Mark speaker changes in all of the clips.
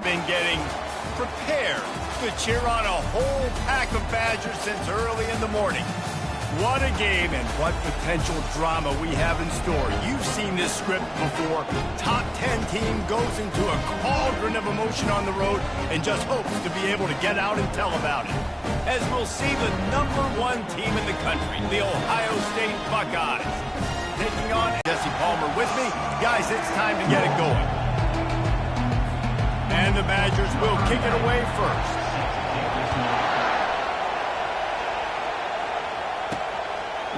Speaker 1: been getting prepared to cheer on a whole pack of Badgers since early in the morning. What a game and what potential drama we have in store. You've seen this script before. Top 10 team goes into a cauldron of emotion on the road and just hopes to be able to get out and tell about it. As we'll see the #1 team in the country, the Ohio State Buckeyes. Taking on Jesse Palmer with me. Guys, it's time to get it going. And the Badgers will kick it away first.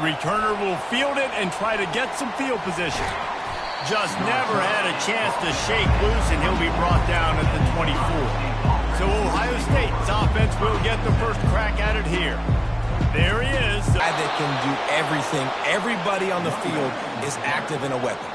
Speaker 1: Returner will field it and try to get some field position. Just never had a chance to shake loose, and he'll be brought down at the 24. So Ohio State's offense will get the first crack at it here. There he is.
Speaker 2: A guy that can do everything. Everybody on the field is active in a weapon.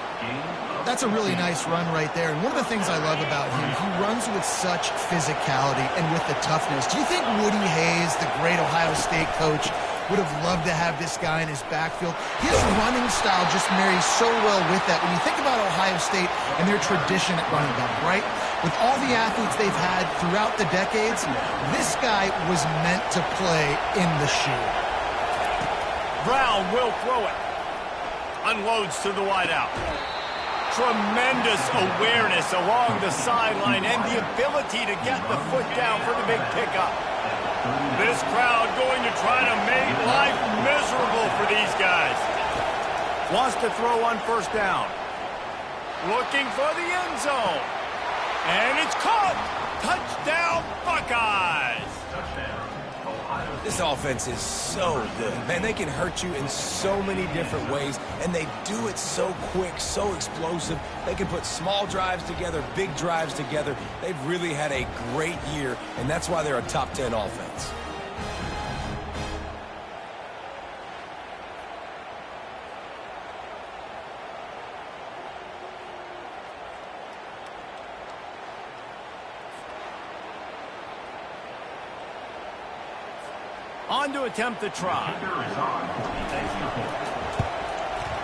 Speaker 3: That's a really nice run right there. And one of the things I love about him, he runs with such physicality and with the toughness. Do you think Woody Hayes, the great Ohio State coach, would have loved to have this guy in his backfield? His running style just marries so well with that. When you think about Ohio State and their tradition at running back, right? With all the athletes they've had throughout the decades, this guy was meant to play in the shoe.
Speaker 1: Brown will throw it. Unloads to the wideout. Tremendous awareness along the sideline and the ability to get the foot down for the big pickup. This crowd going to try to make life miserable for these guys. Wants to throw on first down. Looking for the end zone. And it's caught. Touchdown, Buckeyes.
Speaker 2: This offense is so good. Man, they can hurt you in so many different ways, and they do it so quick, so explosive. They can put small drives together, big drives together. They've really had a great year, and that's why they're a top 10 offense.
Speaker 1: On to attempt the try.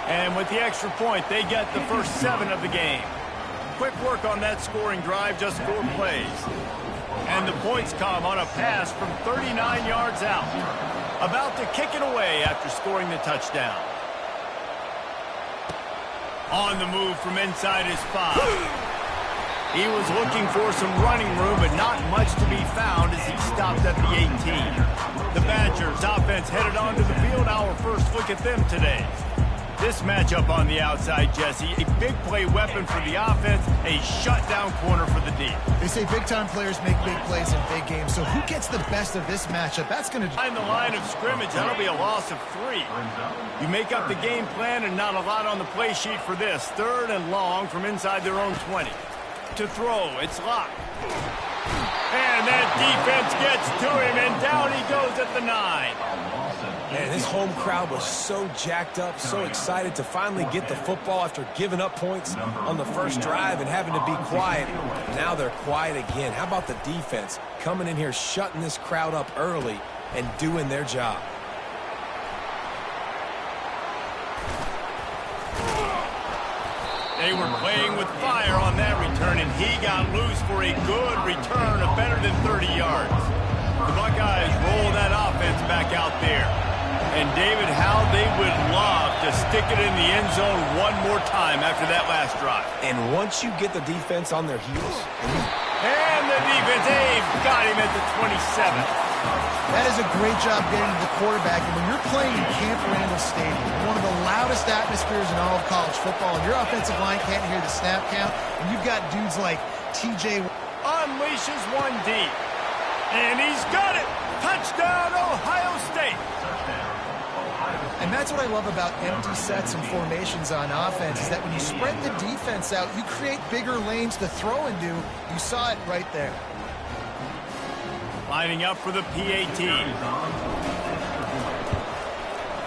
Speaker 1: And with the extra point, they get the first 7 of the game. Quick work on that scoring drive, just 4 plays. And the points come on a pass from 39 yards out. About to kick it away after scoring the touchdown. On the move from inside his 5. He was looking for some running room, but not much to be found as he stopped at the 18. The Badgers offense headed onto the field. Our first look at them today. This matchup on the outside, Jesse, a big play weapon for the offense, a shutdown corner for the D.
Speaker 3: They say big-time players make big plays in big games, so who gets the best of this matchup? That's going to...
Speaker 1: Behind the line of scrimmage, that'll be a loss of 3. You make up the game plan and not a lot on the play sheet for this. 3rd and long from inside their own 20. To throw, it's locked. And that defense gets to him, and down he goes at the 9.
Speaker 2: Man, this home crowd was so jacked up, so excited to finally get the football after giving up points on the first drive and having to be quiet. Now they're quiet again. How about the defense coming in here, shutting this crowd up early and doing their job?
Speaker 1: They were playing with fire on that return, and he got loose for a good return of better than 30 yards. The Buckeyes roll that offense back out there. And, David, how they would love to stick it in the end zone one more time after that last drive.
Speaker 2: And once you get the defense on their heels...
Speaker 1: And the defense, they've got him at the 27.
Speaker 3: That is a great job getting to the quarterback. And when you're playing in Camp Randall Stadium, one of the loudest atmospheres in all of college football, and your offensive line can't hear the snap count, and you've got dudes like TJ...
Speaker 1: Unleashes one deep. And he's got it. Touchdown, Ohio State.
Speaker 3: And that's what I love about empty sets and formations on offense, is that when you spread the defense out, you create bigger lanes to throw into. You saw it right there.
Speaker 1: Lining up for the PAT.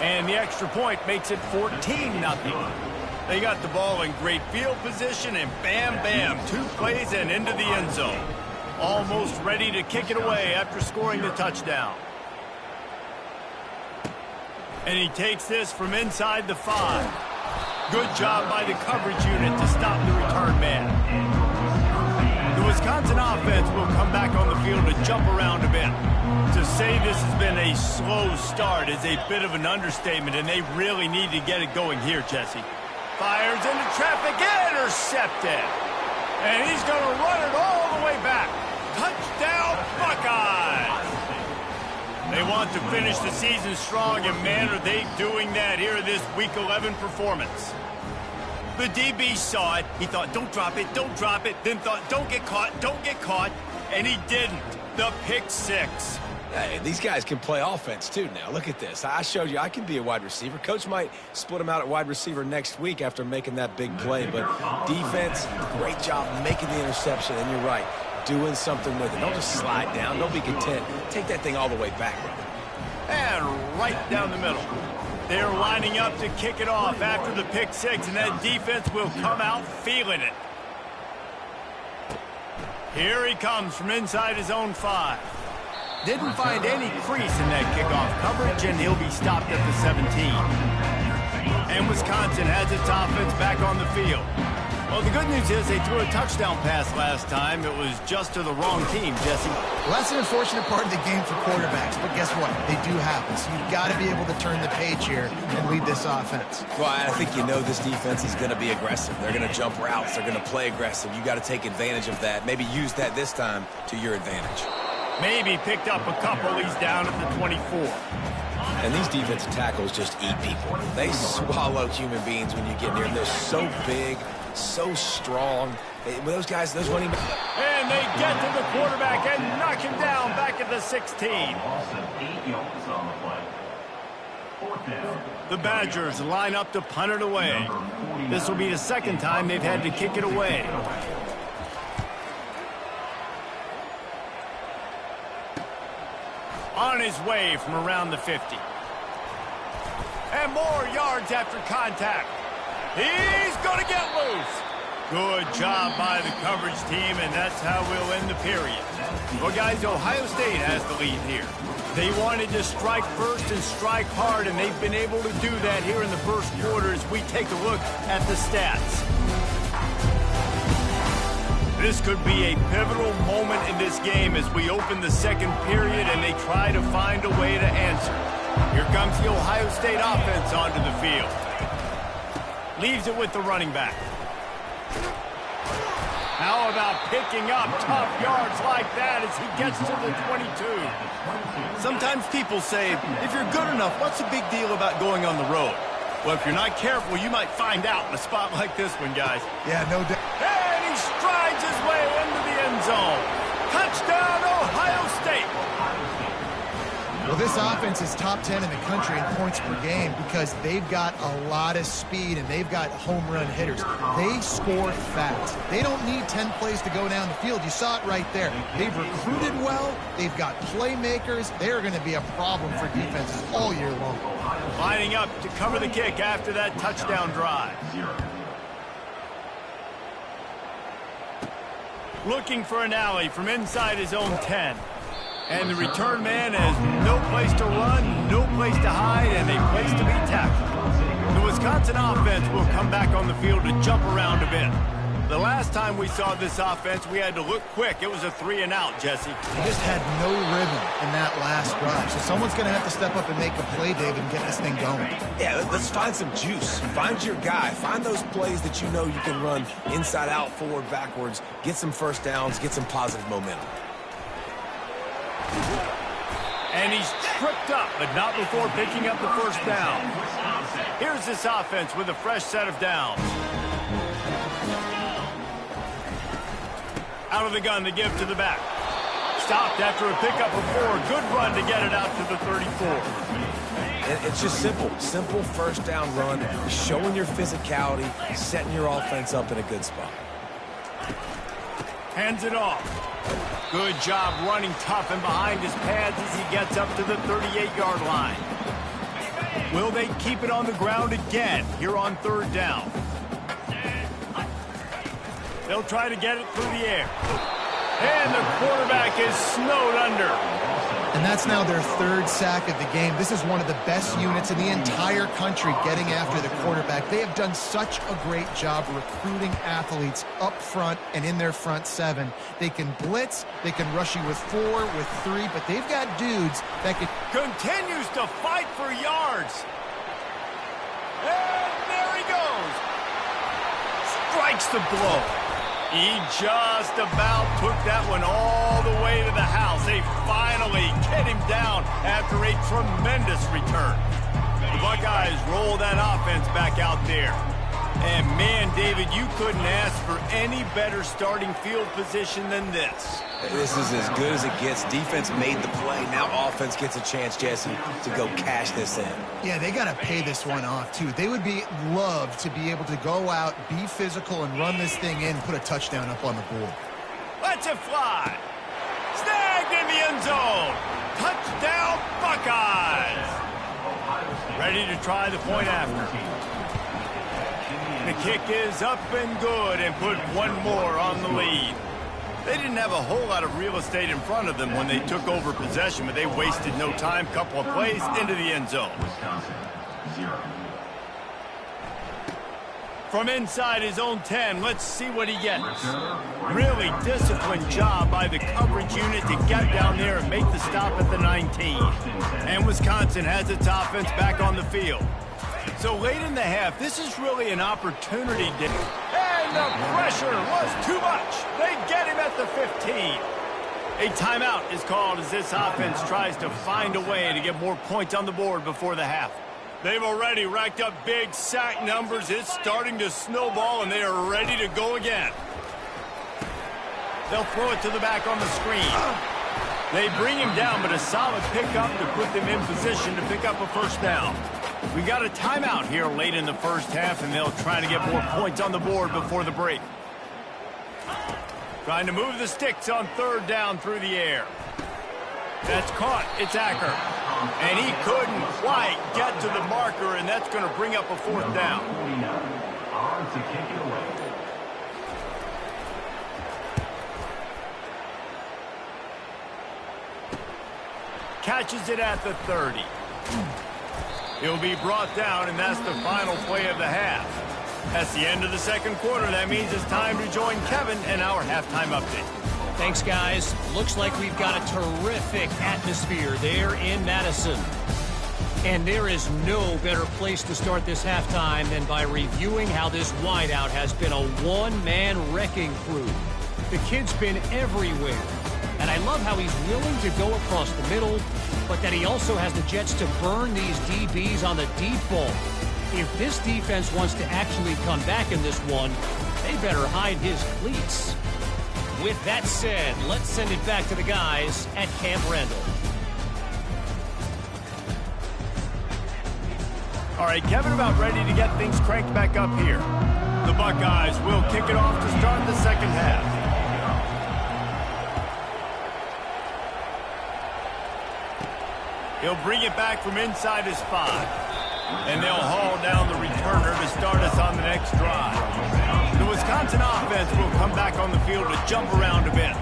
Speaker 1: And the extra point makes it 14-0. They got the ball in great field position, and bam, bam, 2 plays and into the end zone. Almost ready to kick it away after scoring the touchdown. And he takes this from inside the 5. Good job by the coverage unit to stop the return man. The Wisconsin offense this has been a slow start is a bit of an understatement, and they really need to get it going here, Jesse. Fires into traffic, intercepted. And he's going to run it all the way back. Touchdown, Buckeyes! They want to finish the season strong, and man, are they doing that here in this Week 11 performance. The DB saw it. He thought, don't drop it, then thought, don't get caught, and he didn't. The pick six.
Speaker 2: Hey, these guys can play offense, too, now. Look at this. I showed you I can be a wide receiver. Coach might split him out at wide receiver next week after making that big play. But defense, great job making the interception. And you're right, doing something with it. Don't just slide down. Don't be content. Take that thing all the way back.
Speaker 1: And right down the middle. They're lining up to kick it off after the pick six, and that defense will come out feeling it. Here he comes from inside his own 5. Didn't find any crease in that kickoff coverage, and he'll be stopped at the 17. And Wisconsin has its offense back on the field. Well, the good news is they threw a touchdown pass last time. It was just to the wrong team, Jesse.
Speaker 3: Well, that's an unfortunate part of the game for quarterbacks, but guess what? They do happen. So you've got to be able to turn the page here and lead this offense.
Speaker 2: Well, I think you know this defense is going to be aggressive. They're going to jump routes. They're going to play aggressive. You got to take advantage of that. Maybe use that this time to your advantage.
Speaker 1: Maybe picked up a couple. He's down at the 24.
Speaker 2: And these defensive tackles just eat people. They swallow human beings when you get near them. They're so big, so strong. Those guys, those running backs.
Speaker 1: And they get to the quarterback and knock him down back at the 16. The Badgers line up to punt it away. This will be the second time they've had to kick it away. On his way from around the 50. And more yards after contact. He's going to get loose. Good job by the coverage team, and that's how we'll end the period. Well, guys, Ohio State has the lead here. They wanted to strike first and strike hard, and they've been able to do that here in the first quarter as we take a look at the stats. This could be a pivotal moment in this game as we open the second period and they try to find a way to answer. Here comes the Ohio State offense onto the field. Leaves it with the running back. How about picking up tough yards like that as he gets to the 22? Sometimes people say, if you're good enough, what's the big deal about going on the road? Well, if you're not careful, you might find out in a spot like this one, guys.
Speaker 3: Yeah, no doubt.
Speaker 1: And he strides his way into the end zone. Touchdown, Ohio State.
Speaker 3: Well, this offense is top 10 in the country in points per game because they've got a lot of speed and they've got home run hitters. They score fast. They don't need 10 plays to go down the field. You saw it right there. They've recruited well. They've got playmakers. They're going to be a problem for defenses all year long.
Speaker 1: Lining up to cover the kick after that touchdown drive. Looking for an alley from inside his own 10. And the return man has no place to run, no place to hide, and a place to be tackled. The Wisconsin offense will come back on the field to jump around a bit. The last time we saw this offense, we had to look quick. It was a 3-and-out, Jesse.
Speaker 3: They just had no rhythm in that last drive. So someone's going to have to step up and make a play, David, and get this thing going.
Speaker 2: Yeah, let's find some juice. Find your guy. Find those plays that you know you can run inside out, forward, backwards. Get some first downs. Get some positive momentum.
Speaker 1: And he's tripped up, but not before picking up the first down. Here's this offense with a fresh set of downs. Out of the gun to give to the back. Stopped after a pickup of 4. Good run to get it out to the 34.
Speaker 2: It's just simple. Simple first down run. Showing your physicality. Setting your offense up in a good spot.
Speaker 1: Hands it off. Good job running tough and behind his pads as he gets up to the 38-yard line. Will they keep it on the ground again here on third down? They'll try to get it through the air. And the quarterback is snowed under.
Speaker 3: And that's now their third sack of the game. This is one of the best units in the entire country getting after the quarterback. They have done such a great job recruiting athletes up front and in their front seven. They can blitz, they can rush you with 4, with 3, but they've got dudes that can...
Speaker 1: Continues to fight for yards. And there he goes. Strikes the blow. He just about took that one all the way to the house. They finally get him down after a tremendous return. The Buckeyes roll that offense back out there. And man, David, you couldn't ask for any better starting field position than this.
Speaker 2: This is as good as it gets. Defense made the play. Now offense gets a chance, Jesse, to go cash this in.
Speaker 3: Yeah, they got to pay this one off, too. They would love to be able to go out, be physical, and run this thing in, put a touchdown up on the board.
Speaker 1: Let's it fly. Snagged in the end zone. Touchdown, Buckeyes. Ready to try the point after. The kick is up and good and put one more on the lead. They didn't have a whole lot of real estate in front of them when they took over possession, but they wasted no time. Couple of plays into the end zone. From inside his own 10, let's see what he gets. Really disciplined job by the coverage unit to get down there and make the stop at the 19. And Wisconsin has its offense back on the field. So late in the half, this is really an opportunity. And the pressure was too much. They get him at the 15. A timeout is called as this offense tries to find a way to get more points on the board before the half. They've already racked up big sack numbers. It's starting to snowball, and they are ready to go again. They'll throw it to the back on the screen. They bring him down, but a solid pickup to put them in position to pick up a first down. We got a timeout here late in the first half, and they'll try to get more points on the board before the break. Trying to move the sticks on third down through the air. That's caught. It's Acker. And he couldn't quite get to the marker, and that's going to bring up a fourth down. Catches it at the 30. He'll be brought down, and that's the final play of the half. That's the end of the second quarter. That means it's time to join Kevin and our halftime update.
Speaker 4: Thanks, guys. Looks like we've got a terrific atmosphere there in Madison. And there is no better place to start this halftime than by reviewing how this wideout has been a one-man wrecking crew. The kid's been everywhere. And I love how he's willing to go across the middle, but that he also has the jets to burn these DBs on the deep ball. If this defense wants to actually come back in this one, they better hide his cleats. With that said, let's send it back to the guys at Camp Randall.
Speaker 1: All right, Kevin, about ready to get things cranked back up here. The Buckeyes will kick it off to start the second half. He'll bring it back from inside his 5. And they'll haul down the returner to start us on the next drive. The Wisconsin offense will come back on the field to jump around a bit.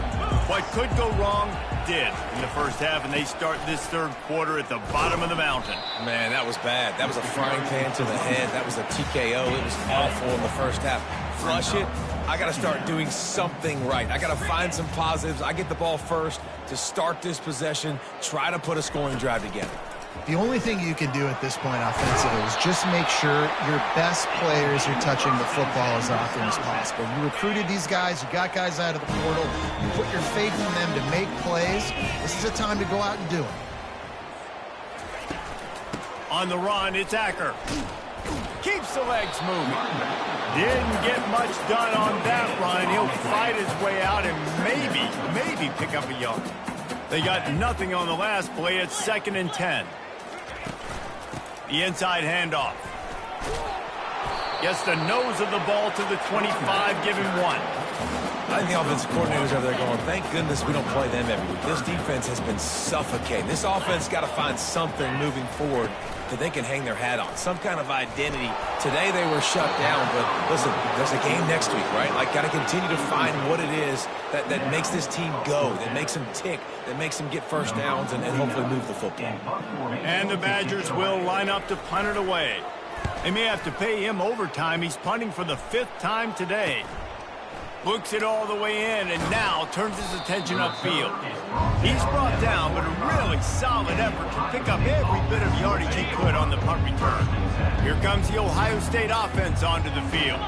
Speaker 1: What could go wrong did in the first half, and they start this third quarter at the bottom of the mountain.
Speaker 2: Man, that was bad. That was a frying pan to the head. That was a TKO. It was awful in the first half. Flush it. I got to start doing something right. I got to find some positives. I get the ball first to start this possession, try to put a scoring drive together.
Speaker 3: The only thing you can do at this point offensively is just make sure your best players are touching the football as often as possible. You recruited these guys. You got guys out of the portal. You put your faith in them to make plays. This is a time to go out and do it.
Speaker 1: On the run, it's Acker. Keeps the legs moving. Didn't get much done on that run. He'll fight his way out and maybe pick up a yard. They got nothing on the last play. It's 2nd and 10. The inside handoff. Gets the nose of the ball to the 25, give him 1.
Speaker 2: I think the offensive coordinators over there going, thank goodness we don't play them every week. This defense has been suffocating. This offense got to find something moving forward that they can hang their hat on, some kind of identity. Today they were shut down, but listen, there's a game next week, right? Like, got to continue to find what it is that makes this team go, that makes them tick, that makes them get first downs and hopefully move the football.
Speaker 1: And the Badgers will line up to punt it away. They may have to pay him overtime. He's punting for the 5th time today. Looks it all the way in and now turns his attention upfield. He's brought down, but a really solid effort to pick up every bit of yardage he could on the punt return. Here comes the Ohio State offense onto the field.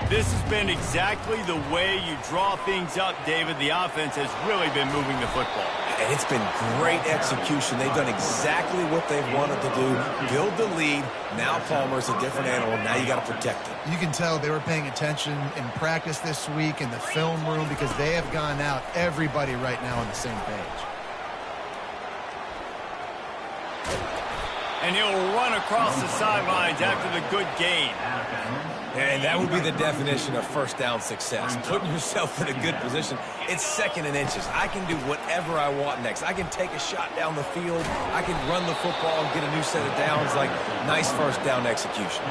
Speaker 1: This has been exactly the way you draw things up, David. The offense has really been moving the football.
Speaker 2: And it's been great execution. They've done exactly what they've wanted to do. Build the lead. Now Palmer's a different animal. Now you got to protect him.
Speaker 3: You can tell they were paying attention in practice this week in the film room because they have gone out, everybody right now on the same page.
Speaker 1: And he'll run across the sidelines after the good gain.
Speaker 2: And that would be the definition of first down success. Putting yourself in a good position. It's 2nd and inches. I can do whatever I want next. I can take a shot down the field. I can run the football and get a new set of downs. Like, nice first down execution.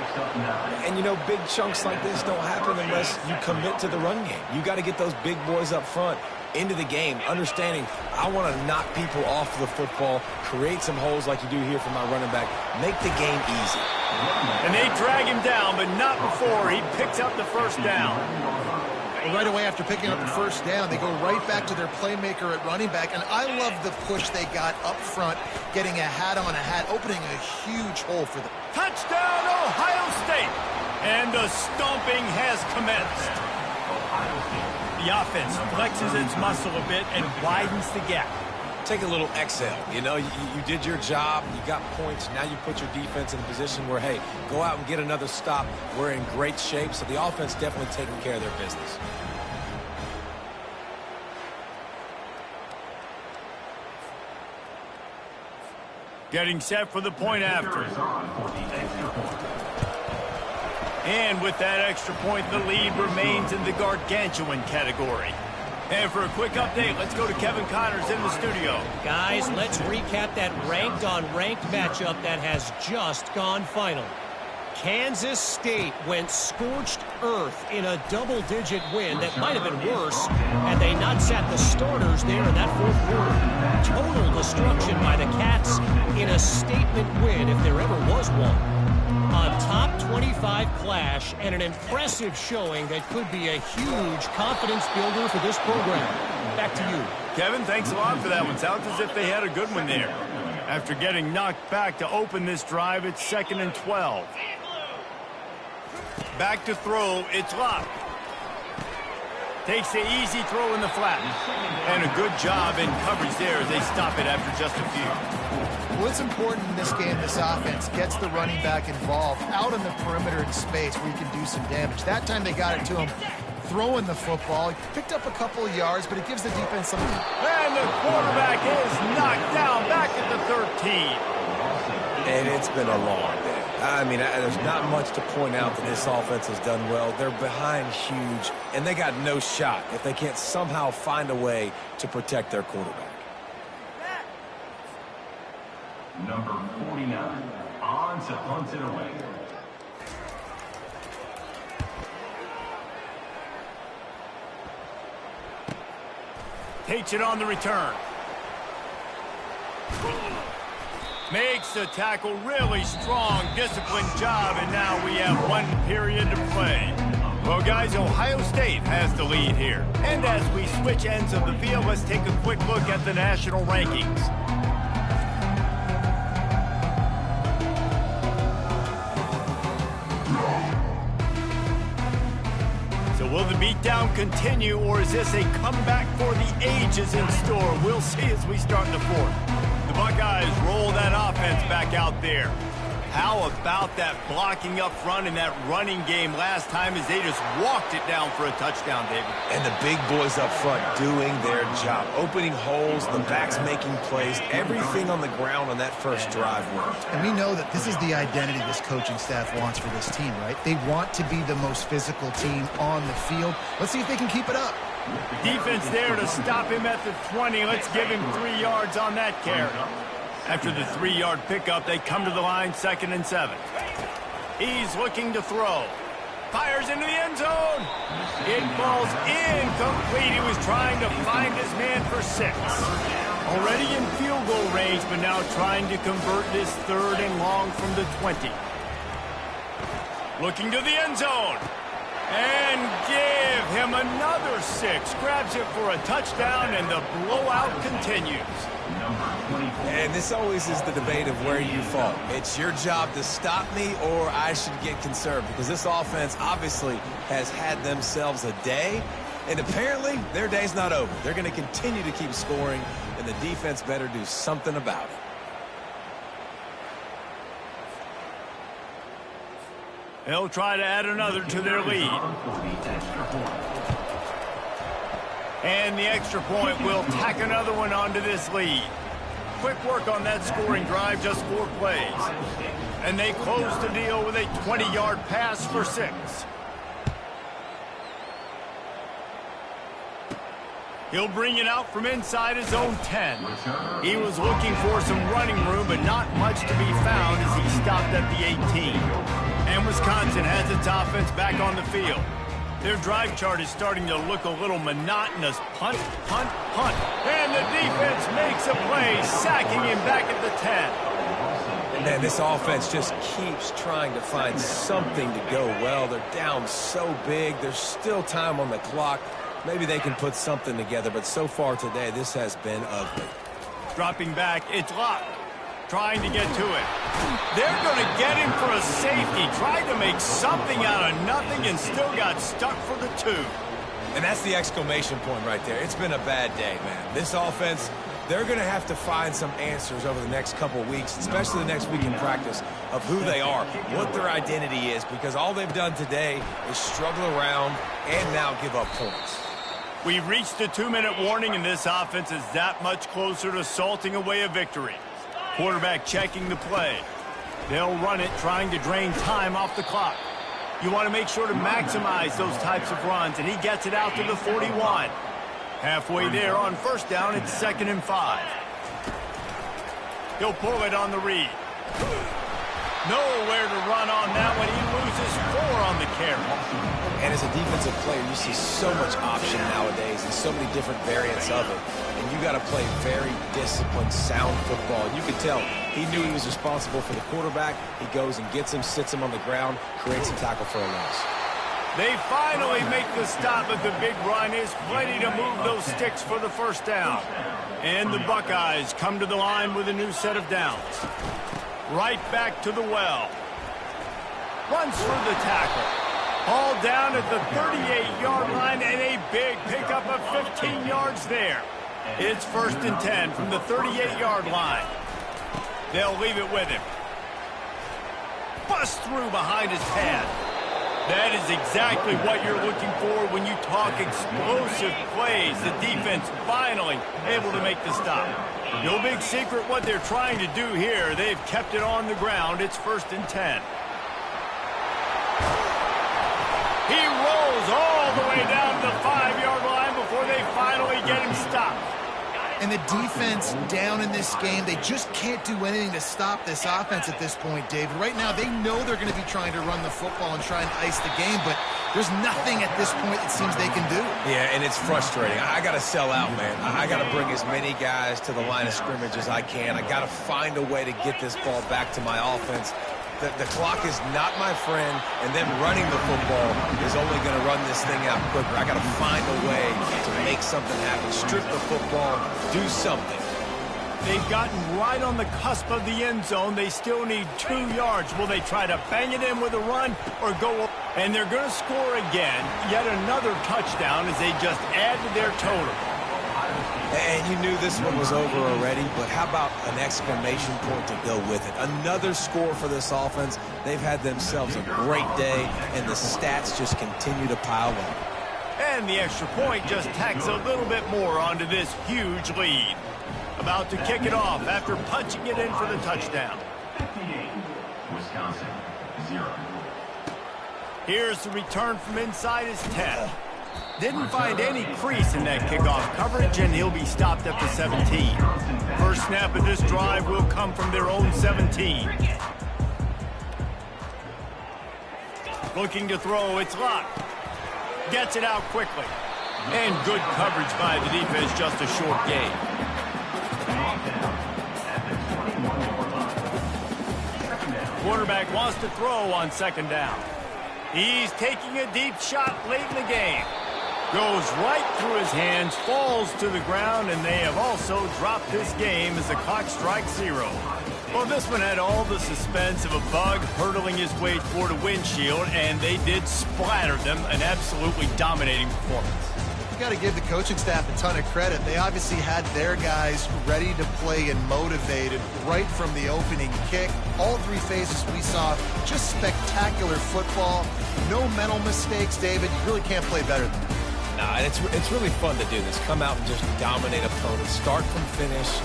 Speaker 2: And, you know, big chunks like this don't happen unless you commit to the run game. You got to get those big boys up front into the game, understanding I want to knock people off the football, create some holes like you do here for my running back, make the game easy.
Speaker 1: And they drag him down, but not before he picks up the first down.
Speaker 3: Well, right away after picking up the first down, they go right back to their playmaker at running back, and I love the push they got up front, getting a hat on a hat, opening a huge hole for them.
Speaker 1: Touchdown, Ohio State! And the stomping has commenced. The offense flexes its muscle a bit and widens the gap.
Speaker 2: Take a little exhale. You know, you did your job. You got points. Now you put your defense in a position where, hey, go out and get another stop. We're in great shape, so the offense definitely taking care of their business.
Speaker 1: Getting set for the point after. And with that extra point, the lead remains in the gargantuan category. And for a quick update, let's go to Kevin Connors in the studio.
Speaker 4: Guys, let's recap that ranked-on-ranked matchup that has just gone final. Kansas State went scorched earth in a double-digit win that might have been worse had they not sat the starters there in that 4th quarter. Total destruction by the Cats in a statement win if there ever was one. A top 25 clash and an impressive showing that could be a huge confidence builder for this program. Back to you.
Speaker 1: Kevin, thanks a lot for that one. Sounds as if they had a good one there. After getting knocked back to open this drive, it's 2nd and 12. Back to throw, it's Locke. Takes the easy throw in the flat. And a good job in coverage there as they stop it after just a few.
Speaker 3: What's important in this game, this offense gets the running back involved out on the perimeter in space where you can do some damage. That time they got it to him throwing the football. He picked up a couple of yards, but it gives the defense something.
Speaker 1: And the quarterback is knocked down back at the 13.
Speaker 2: And it's been a long day. I mean, there's not much to point out that this offense has done well. They're behind huge, and they got no shot if they can't somehow find a way to protect their quarterback.
Speaker 5: Number 49, on to punt it away.
Speaker 1: Takes it on the return. Makes the tackle really strong, disciplined job, and now we have 1 period to play. Well, guys, Ohio State has the lead here. And as we switch ends of the field, let's take a quick look at the national rankings. So will the beatdown continue, or is this a comeback for the ages in store? We'll see as we start the 4th. The Buckeyes roll that offense back out there. How about that blocking up front and that running game last time as they just walked it down for a touchdown, David?
Speaker 2: And the big boys up front doing their job. Opening holes, the backs making plays, everything on the ground on that first drive worked.
Speaker 3: And we know that this is the identity this coaching staff wants for this team, right? They want to be the most physical team on the field. Let's see if they can keep it up.
Speaker 1: Defense there to stop him at the 20. Let's give him 3 yards on that carry. After the 3-yard pickup, they come to the line, 2nd and 7. He's looking to throw. Fires into the end zone. It falls incomplete. He was trying to find his man for 6. Already in field goal range, but now trying to convert this 3rd and long from the 20. Looking to the end zone. And give him another 6. Grabs it for a touchdown, and the blowout continues.
Speaker 2: And this always is the debate of where you fall. It's your job to stop me, or I should get concerned, because this offense obviously has had themselves a day, and apparently their day's not over. They're going to continue to keep scoring, and the defense better do something about it.
Speaker 1: They'll try to add another to their lead. And the extra point will tack another one onto this lead. Quick work on that scoring drive, just 4 plays. And they close the deal with a 20-yard pass for 6. He'll bring it out from inside his own 10. He was looking for some running room, but not much to be found as he stopped at the 18. And Wisconsin has its offense back on the field. Their drive chart is starting to look a little monotonous. Punt, punt, punt. And the defense makes a play, sacking him back at the 10.
Speaker 2: Man, this offense just keeps trying to find something to go well. They're down so big. There's still time on the clock. Maybe they can put something together, but so far today, this has been ugly.
Speaker 1: Dropping back, it's locked. Trying to get to it. They're going to get him for a safety. Tried to make something out of nothing and still got stuck for the 2.
Speaker 2: And that's the exclamation point right there. It's been a bad day, man. This offense, they're going to have to find some answers over the next couple of weeks, especially the next week in practice, of who they are, what their identity is, because all they've done today is struggle around and now give up points.
Speaker 1: We've reached the 2-minute warning, and this offense is that much closer to salting away a victory. Quarterback checking the play. They'll run it, trying to drain time off the clock. You want to make sure to maximize those types of runs, and he gets it out to the 41. Halfway there on 1st down, it's 2nd and 5. He'll pull it on the read. Nowhere to run on that one. He loses 4 on the carry.
Speaker 2: And as a defensive player, you see so much option nowadays and so many different variants of it. And you got to play very disciplined, sound football. And you could tell he knew he was responsible for the quarterback. He goes and gets him, sits him on the ground, creates a tackle for a loss.
Speaker 1: They finally make the stop, but the big run is plenty to move those sticks for the 1st down. And the Buckeyes come to the line with a new set of downs. Right back to the well. Runs for the tackle. All down at the 38-yard line, and a big pickup of 15 yards there. It's 1st and 10 from the 38-yard line. They'll leave it with him. Bust through behind his pad. That is exactly what you're looking for when you talk explosive plays. The defense finally able to make the stop. No big secret what they're trying to do here. They've kept it on the ground. It's 1st and 10. He rolls all the way down to the 5-yard line before they finally get him stopped.
Speaker 3: And the defense down in this game, they just can't do anything to stop this offense at this point, David. Right now, they know they're going to be trying to run the football and try and ice the game, but there's nothing at this point it seems they can do.
Speaker 2: Yeah, and it's frustrating. I got to sell out, man. I got to bring as many guys to the line of scrimmage as I can. I got to find a way to get this ball back to my offense. The clock is not my friend, and them running the football is only going to run this thing out quicker. I got to find a way to make something happen. Strip the football, do something.
Speaker 1: They've gotten right on the cusp of the end zone. They still need 2 yards. Will they try to bang it in with a run or go? And they're going to score again. Yet another touchdown as they just add to their total.
Speaker 2: And you knew this one was over already, but how about an exclamation point to go with it? Another score for this offense. They've had themselves a great day, and the stats just continue to pile up.
Speaker 1: And the extra point just tacks a little bit more onto this huge lead. About to kick it off after punching it in for the touchdown.
Speaker 5: 58, Wisconsin, 0.
Speaker 1: Here's the return from inside his 10. Didn't find any crease in that kickoff coverage, and he'll be stopped at the 17. First snap of this drive will come from their own 17. Looking to throw, it's locked. Gets it out quickly. And good coverage by the defense, just a short gain. Quarterback wants to throw on second down. He's taking a deep shot late in the game. Goes right through his hands, falls to the ground, and they have also dropped this game as the clock strikes 0. Well, this one had all the suspense of a bug hurtling his way toward a windshield, and they did splatter them. An absolutely dominating performance.
Speaker 3: You got to give the coaching staff a ton of credit. They obviously had their guys ready to play and motivated right from the opening kick. All three phases we saw, just spectacular football. No mental mistakes, David. You really can't play better than that.
Speaker 2: And it's really fun to do this. Come out and just dominate opponents. Start from finish.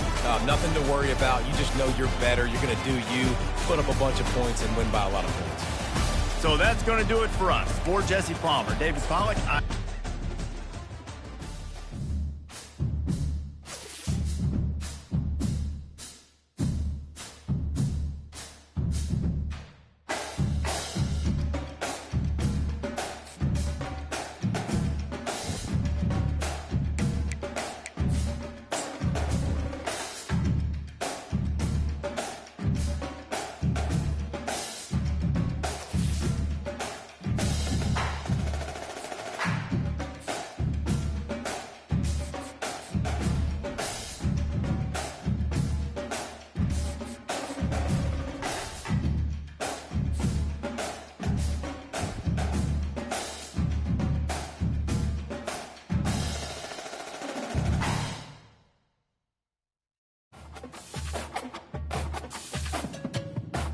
Speaker 2: Nothing to worry about. You just know you're better. You're going to do you, put up a bunch of points, and win by a lot of points.
Speaker 1: So that's going to do it for us. For Jesse Palmer, David Pollack.